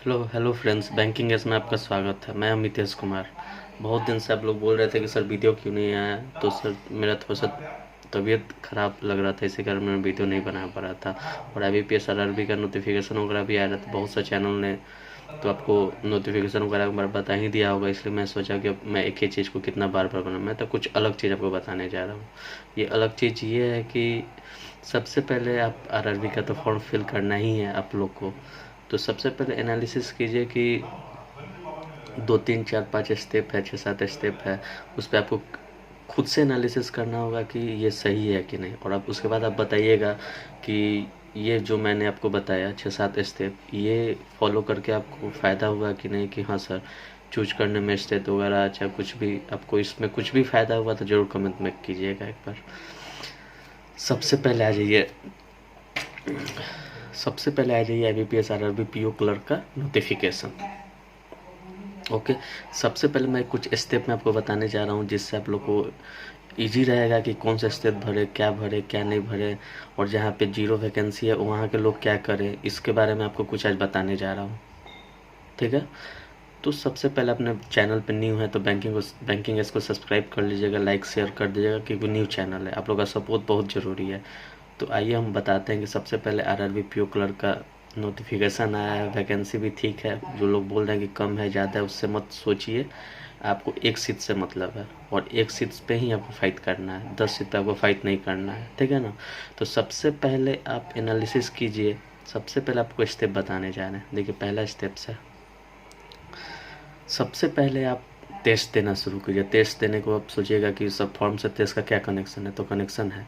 Hello hello friends, banking S में आपका स्वागत है। मैं अमितेश कुमार। बहुत दिन से आप लोग बोल रहे थे कि सर वीडियो क्यों नहीं आया, तो सर मेरा थोड़ा सा तबीयत ख़राब लग रहा था, इसी कारण मैं वीडियो नहीं बना पा रहा था। और IBPS RRB का नोटिफिकेशन वगैरह भी आ रहा था, बहुत से चैनल ने तो आपको नोटिफिकेशन वगैरह एक बार बता ही दिया होगा, इसलिए मैं सोचा कि अब मैं एक ही चीज़ को कितना बार बार बनाऊँ। मैं तो कुछ अलग चीज़ आपको बताने जा रहा हूँ। ये अलग चीज़ ये है कि सबसे पहले आप RRB का तो फॉर्म फिल करना ही है आप लोग को। तो सबसे पहले एनालिसिस कीजिए कि 2 3 4 5 स्टेप है, 6 7 स्टेप है, उस पर आपको खुद से एनालिसिस करना होगा कि ये सही है कि नहीं। और आप उसके बाद आप बताइएगा कि ये जो मैंने आपको बताया 6 7 स्टेप, ये फॉलो करके आपको फ़ायदा हुआ कि नहीं, कि हाँ सर चूज करने में स्टेप वगैरह, अच्छा कुछ भी आपको इसमें कुछ भी फ़ायदा हुआ तो ज़रूर कमेंट में कीजिएगा एक बार। सबसे पहले आ जाइए सबसे पहले आ जाइए IBPS RRB PO क्लर्क का नोटिफिकेशन। ओके, सबसे पहले मैं कुछ स्टेप में आपको बताने जा रहा हूँ, जिससे आप लोग को इजी रहेगा कि कौन सा स्टेप भरे, क्या नहीं भरे, और जहाँ पे जीरो वैकेंसी है वहाँ के लोग क्या करें, इसके बारे में आपको कुछ आज बताने जा रहा हूँ। ठीक है, तो सबसे पहले अपने चैनल पे न्यू है तो बैंकिंग इसको सब्सक्राइब कर लीजिएगा, लाइक शेयर कर दीजिएगा, क्योंकि न्यू चैनल है, आप लोग का सपोर्ट बहुत ज़रूरी है। तो आइए हम बताते हैं कि सबसे पहले RRB PO क्लर्क का नोटिफिकेशन आया है। वैकेंसी भी ठीक है, जो लोग बोल रहे हैं कि कम है ज़्यादा है उससे मत सोचिए, आपको एक सीट से मतलब है, और एक सीट पे ही आपको फाइट करना है, 10 सीट पे आपको फाइट नहीं करना है। ठीक है ना। तो सबसे पहले आप एनालिसिस कीजिए। सबसे पहले आपको स्टेप बताने जा रहे हैं। देखिए पहला स्टेप है, सबसे पहले आप टेस्ट देना शुरू कीजिए। टेस्ट देने को आप सोचिएगा कि सब फॉर्म से टेस्ट का क्या कनेक्शन है, तो कनेक्शन है।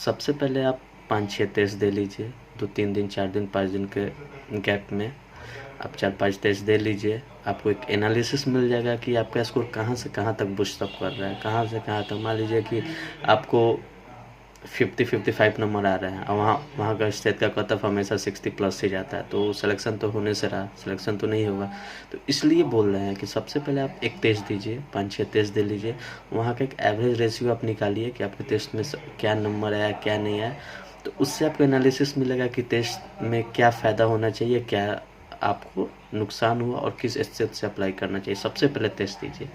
सबसे पहले आप 5 6 टेस्ट दे लीजिए, 2 3 दिन 4 दिन 5 दिन के गैप में आप 4 5 टेस्ट दे लीजिए। आपको एक एनालिसिस मिल जाएगा कि आपका स्कोर कहाँ से कहाँ तक बूस्ट अप कर रहा है, कहाँ से कहाँ तक। मान लीजिए कि आपको 50 55 नंबर आ रहे हैं, और वहाँ वहाँ का स्टेट का कट ऑफ हमेशा 60+ से जाता है, तो सिलेक्शन तो होने से रहा, सिलेक्शन तो नहीं होगा। तो इसलिए बोल रहे हैं कि सबसे पहले आप एक टेस्ट दीजिए, 5 6 टेस्ट दे लीजिए, वहाँ का एक एवरेज रेशियो आप निकालिए कि आपके टेस्ट में क्या नंबर आया क्या नहीं आया। तो उससे आपको एनालिसिस मिलेगा कि टेस्ट में क्या फ़ायदा होना चाहिए, क्या आपको नुकसान हुआ, और किस स्टेप से अप्लाई करना चाहिए। सबसे पहले टेस्ट दीजिए,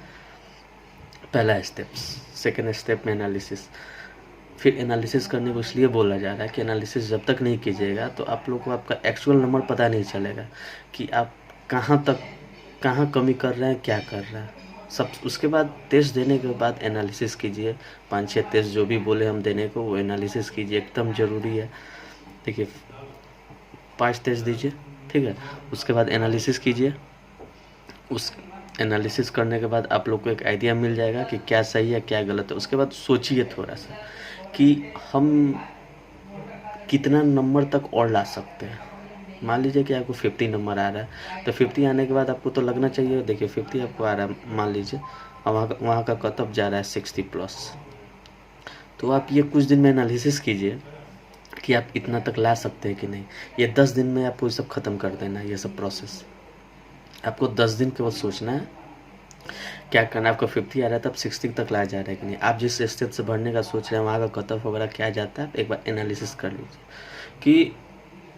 पहला स्टेप। सेकेंड स्टेप में एनालिसिस। फिर एनालिसिस करने को इसलिए बोला जा रहा है कि एनालिसिस जब तक नहीं कीजिएगा तो आप लोग को आपका एक्चुअल नंबर पता नहीं चलेगा कि आप कहाँ कमी कर रहे हैं, क्या कर रहे हैं सब। उसके बाद टेस्ट देने के बाद एनालिसिस कीजिए। 5 6 टेस्ट जो भी बोले हम देने को, वो एनालिसिस कीजिए, एकदम ज़रूरी है। देखिए 5 टेस्ट दीजिए, ठीक है, उसके बाद एनालिसिस कीजिए। उस एनालिसिस करने के बाद आप लोग को एक आइडिया मिल जाएगा कि क्या सही है क्या गलत है। उसके बाद सोचिए थोड़ा सा कि हम कितना नंबर तक और ला सकते हैं। मान लीजिए कि आपको 50 नंबर आ रहा है, तो 50 आने के बाद आपको तो लगना चाहिए, देखिए 50 आपको आ रहा है मान लीजिए, और वहाँ का कट ऑफ जा रहा है 60+। तो आप ये कुछ दिन में एनालिसिस कीजिए कि आप इतना तक ला सकते हैं कि नहीं। ये 10 दिन में आपको ये सब ख़त्म कर देना है, ये सब प्रोसेस आपको 10 दिन केवल सोचना है क्या करना है। आपका 50 आ रहा है तब 60 तक लाया जा रहा है कि नहीं। आप जिस स्टेप से भरने का सोच रहे हैं वहाँ का कट ऑफ वगैरह क्या जाता है, एक बार एनालिसिस कर लीजिए कि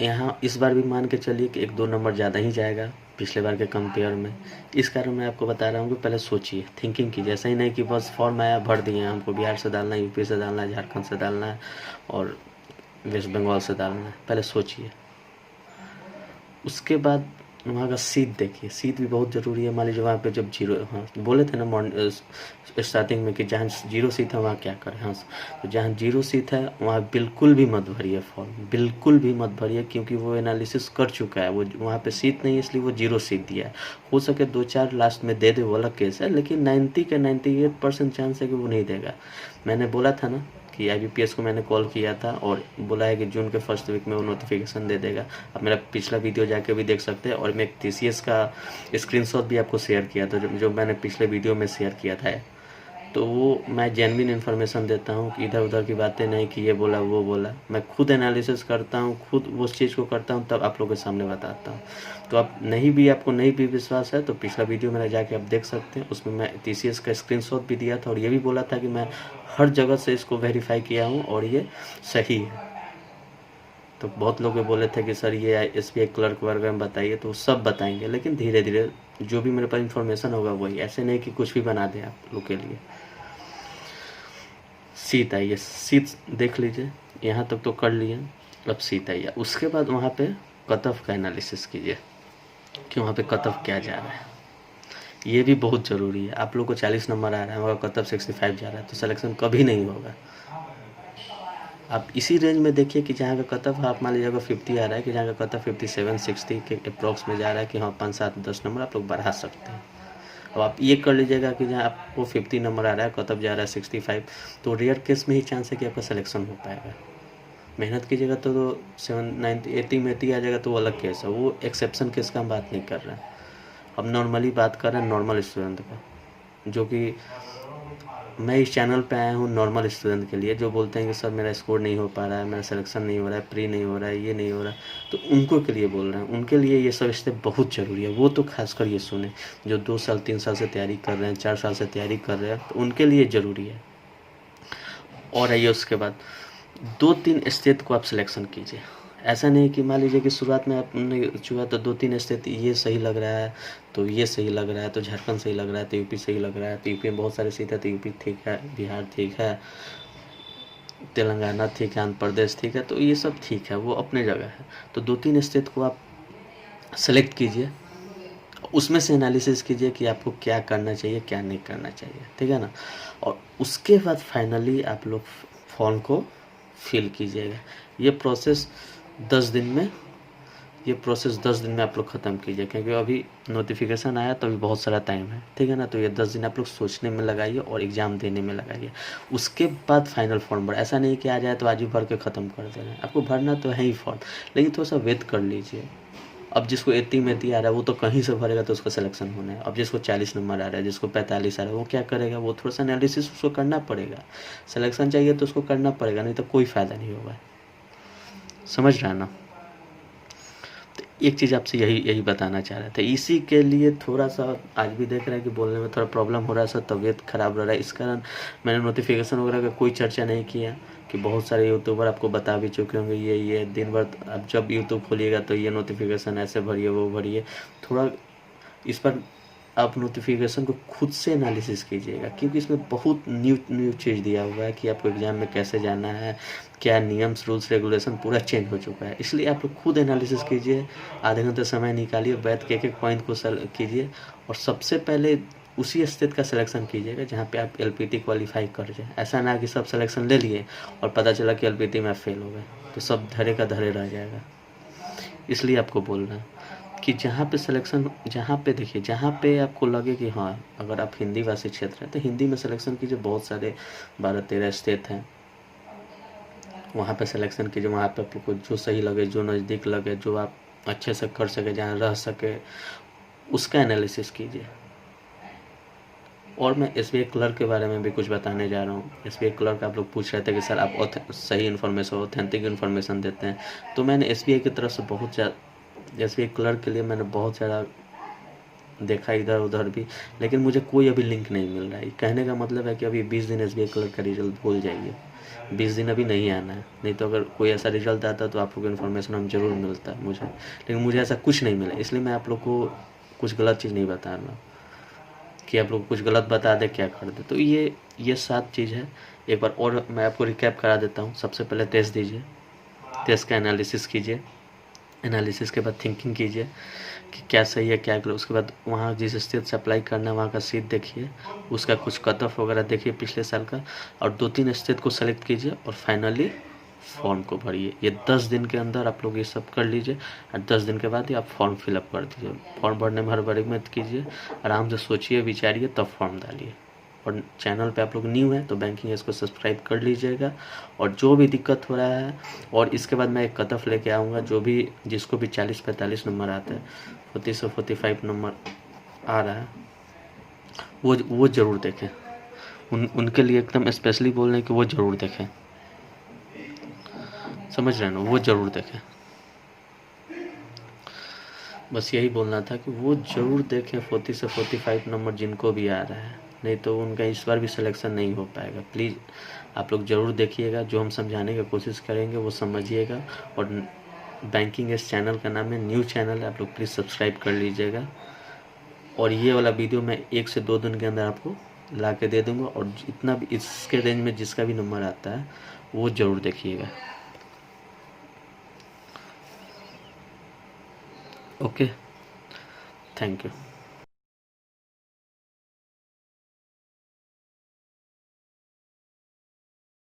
यहाँ इस बार भी मान के चलिए कि 1 2 नंबर ज़्यादा ही जाएगा पिछले बार के कंपेयर में। इस कारण मैं आपको बता रहा हूँ कि पहले सोचिए, थिंकिंग कीजिए। ऐसा ही नहीं कि बस फॉर्म आया भर दिए, हमको बिहार से डालना है, यूपी से डालना है, झारखंड से डालना है और वेस्ट बंगाल से डालना है। पहले सोचिए। उसके बाद वहाँ का सीट देखिए, सीट भी बहुत ज़रूरी है। मान लीजिए वहाँ पे जब जीरो, हाँ बोले थे ना स्टार्टिंग में कि जहाँ 0 सीट है वहाँ क्या करें। हाँ, तो जहाँ 0 सीट है वहाँ बिल्कुल भी मत भरिए फॉर्म, बिल्कुल भी मत भरिए, क्योंकि वो एनालिसिस कर चुका है, वो वहाँ पे सीट नहीं है इसलिए वो 0 सीट दिया है। हो सके 2 4 लास्ट में दे दे, वो अलग केस है, लेकिन 90 के 98% चांस है कि वो नहीं देगा। मैंने बोला था ना कि IBPS को मैंने कॉल किया था और बोला है कि जून के फर्स्ट वीक में वो नोटिफिकेशन दे देगा। आप मेरा पिछला वीडियो जाके भी देख सकते हैं, और मैं एक TCS का स्क्रीनशॉट भी आपको शेयर किया था, जो मैंने पिछले वीडियो में शेयर किया था। तो वो मैं जेन्युइन इन्फॉर्मेशन देता हूँ कि इधर उधर की बातें नहीं कि ये बोला वो बोला। मैं खुद एनालिसिस करता हूँ, खुद उस चीज़ को करता हूँ, तब आप लोगों के सामने बताता हूँ। तो आपको नहीं भी विश्वास है तो पिछला वीडियो मेरा जाके आप देख सकते हैं, उसमें मैं TCS का स्क्रीनशॉट भी दिया था और ये भी बोला था कि मैं हर जगह से इसको वेरीफाई किया हूँ और ये सही है। तो बहुत लोग बोले थे कि सर ये SBI क्लर्क वगैरह में बताइए, तो सब बताएंगे, लेकिन धीरे धीरे जो भी मेरे पास इन्फॉर्मेशन होगा वही, ऐसे नहीं कि कुछ भी बना दें आप लोग के लिए। सीट आइए, सीट देख लीजिए, यहाँ तक तो कर लिए, अब सीट आइए। उसके बाद वहाँ पे कट ऑफ का एनालिसिस कीजिए कि वहाँ पे कट ऑफ क्या जा रहा है, ये भी बहुत ज़रूरी है। आप लोग को 40 नंबर आ रहा है, मगर कट ऑफ 65 जा रहा है, तो सिलेक्शन कभी नहीं होगा। आप इसी रेंज में देखिए कि जहाँ का कट ऑफ आप मान लीजिए 50 आ रहा है, कि जहाँ का कट ऑफ 57 60 के अप्रॉक्स में जा रहा है, कि हाँ 5 7 10 नंबर आप लोग बढ़ा सकते हैं। अब आप ये कर लीजिएगा कि जहाँ आपको 50 नंबर आ रहा है, कट ऑफ जा रहा है 65, तो रेयर केस में ही चांस है कि आपका सिलेक्शन हो पाएगा। मेहनत कीजिएगा तो 70 80 में 80 आ जाएगा, तो वो अलग केस है, वो एक्सेप्शन केस का हम बात नहीं कर रहे हैं। हम नॉर्मली बात कर रहे हैं नॉर्मल स्टूडेंट का, जो कि मैं इस चैनल पे आया हूँ नॉर्मल स्टूडेंट के लिए, जो बोलते हैं कि सर मेरा स्कोर नहीं हो पा रहा है, मेरा सिलेक्शन नहीं हो रहा है, प्री नहीं हो रहा है, ये नहीं हो रहा है, तो उनको के लिए बोल रहे हैं। उनके लिए ये सब स्टेप बहुत ज़रूरी है। वो तो खासकर ये सुने जो 2 साल 3 साल से तैयारी कर रहे हैं, 4 साल से तैयारी कर रहे हैं, तो उनके लिए ज़रूरी है। और आइए उसके बाद 2-3 स्टेट को आप सिलेक्शन कीजिए। ऐसा नहीं कि मान लीजिए कि शुरुआत में आपने चुना तो 2-3 स्टेट ये सही लग रहा है, तो ये सही लग रहा है, तो झारखंड सही लग रहा है, तो यूपी सही लग रहा है, तो यूपी में बहुत सारे सीट है, तो यूपी ठीक है, बिहार ठीक है, तेलंगाना ठीक है, आंध्र प्रदेश ठीक है, तो ये सब ठीक है, वो अपने जगह है। तो 2-3 स्टेट को आप सेलेक्ट कीजिए, उसमें से एनालिसिस कीजिए कि आपको क्या करना चाहिए, क्या नहीं करना चाहिए, ठीक है ना। और उसके बाद फाइनली आप लोग फॉर्म को फिल कीजिएगा। ये प्रोसेस 10 दिन में आप लोग ख़त्म कीजिए, क्योंकि अभी नोटिफिकेशन आया तो अभी बहुत सारा टाइम है, ठीक है ना। तो ये 10 दिन आप लोग सोचने में लगाइए और एग्ज़ाम देने में लगाइए। उसके बाद फाइनल फॉर्म भर, ऐसा नहीं कि आ जाए तो आज ही भर के ख़त्म कर दे रहे हैं। आपको भरना तो है ही फॉर्म, लेकिन थोड़ा सा वेट कर लीजिए। अब जिसको 80 में 80 आ रहा है वो तो कहीं से भरेगा, तो उसका सिलेक्शन होना है। अब जिसको 40 नंबर आ रहा है, जिसको 45 आ रहा है, वो क्या करेगा, वो थोड़ा सा एनालिसिस उसको करना पड़ेगा। सिलेक्शन चाहिए तो उसको करना पड़ेगा, नहीं तो कोई फ़ायदा नहीं होगा। समझ रहा है ना। तो एक चीज़ आपसे यही बताना चाह रहे थे। इसी के लिए थोड़ा सा आज भी देख रहे हैं कि बोलने में थोड़ा प्रॉब्लम हो रहा है, सर तबीयत ख़राब रह रहा है, इस कारण मैंने नोटिफिकेशन वगैरह का कोई चर्चा नहीं किया। कि बहुत सारे यूट्यूबर आपको बता भी चुके होंगे, ये दिन भर आप जब यूट्यूब खोलिएगा तो ये नोटिफिकेशन ऐसे भरिए, वो भरिए। थोड़ा इस पर आप नोटिफिकेशन को खुद से एनालिसिस कीजिएगा, क्योंकि इसमें बहुत न्यू चीज़ दिया हुआ है कि आपको एग्ज़ाम में कैसे जाना है, क्या नियम्स रूल्स रेगुलेशन पूरा चेंज हो चुका है। इसलिए आप लोग खुद एनालिसिस कीजिए, आधे घंटे समय निकालिए, बैठ के एक पॉइंट को कीजिए, और सबसे पहले उसी स्टेट का सिलेक्शन कीजिएगा जहाँ पे आप LPT क्वालिफाई कर जाए। ऐसा ना कि सब सिलेक्शन ले लिए और पता चला कि LPT में आप फेल हो गए, तो सब धरे का धरे रह जाएगा। इसलिए आपको बोल रहे हैं कि जहाँ पे सिलेक्शन, जहाँ पे देखिए, जहाँ पे आपको लगे कि हाँ अगर आप हिंदी भाषी क्षेत्र है तो हिंदी में सिलेक्शन कीजिए। बहुत सारे 12-13 स्टेट हैं, वहाँ पे सिलेक्शन कीजिए। वहाँ पे आपको जो सही लगे, जो नज़दीक लगे, जो आप अच्छे से कर सके, जहाँ रह सके, उसका एनालिसिस कीजिए। और मैं SBI क्लर्क के बारे में भी कुछ बताने जा रहा हूँ। SBI क्लर्क आप लोग पूछ रहे थे कि सर आप सही इन्फॉर्मेशन, ऑथेंटिक इन्फॉर्मेशन देते हैं, तो मैंने SBI की तरफ से बहुत ज़्यादा, SBI क्लर्क के लिए मैंने बहुत ज़्यादा देखा इधर उधर भी, लेकिन मुझे कोई अभी लिंक नहीं मिल रहा है। कहने का मतलब है कि अभी 20 दिन SBI क्लर्क का रिजल्ट भूल जाइए, 20 दिन अभी नहीं आना है। नहीं तो अगर कोई ऐसा रिजल्ट आता तो आप लोग को इन्फॉर्मेशन हम जरूर मिलता है मुझे, लेकिन मुझे ऐसा कुछ नहीं मिला। इसलिए मैं आप लोग को कुछ गलत चीज़ नहीं बता रहा कि आप लोग कुछ गलत बता दे, क्या कर दे। तो ये 7 चीज़ है। एक बार और मैं आपको रिकैप करा देता हूँ। सबसे पहले टेस्ट दीजिए, टेस्ट का एनालिसिस कीजिए, एनालिसिस के बाद थिंकिंग कीजिए कि क्या सही है, क्या गलत। उसके बाद वहाँ जिस स्टेट से अप्लाई करना है वहाँ का सीट देखिए, उसका कुछ कट ऑफ वगैरह देखिए पिछले साल का, और 2-3 स्टेट को सेलेक्ट कीजिए, और फाइनली फॉर्म को भरिए। ये 10 दिन के अंदर आप लोग ये सब कर लीजिए, और 10 दिन के बाद ही आप फॉर्म फिलअप कर दीजिए। फॉर्म भरने में हड़बड़ी मत कीजिए, आराम से सोचिए विचारिए तब फॉर्म डालिए। और चैनल पे आप लोग न्यू हैं तो बैंकिंग इसको सब्सक्राइब कर लीजिएगा। और जो भी दिक्कत हो रहा है, और इसके बाद मैं एक कट ऑफ लेके आऊँगा, जो भी जिसको भी 40-45 नंबर आते हैं, 40 से 45 नंबर आ रहा है, वो ज़रूर देखें। उनके लिए एकदम स्पेशली बोल रहे हैं कि वो ज़रूर देखें। समझ रहे हैं ना, वो ज़रूर देखें। बस यही बोलना था कि वो ज़रूर देखें 40 से 45 नंबर जिनको भी आ रहा है, नहीं तो उनका इस बार भी सिलेक्शन नहीं हो पाएगा। प्लीज़ आप लोग ज़रूर देखिएगा, जो हम समझाने की कोशिश करेंगे वो समझिएगा। और बैंकिंग इस चैनल का नाम है, न्यू चैनल है, आप लोग प्लीज़ सब्सक्राइब कर लीजिएगा। और ये वाला वीडियो मैं 1 से 2 दिन के अंदर आपको ला के दे दूँगा, और इतना भी इसके रेंज में जिसका भी नंबर आता है वो ज़रूर देखिएगा। Okay, thank you.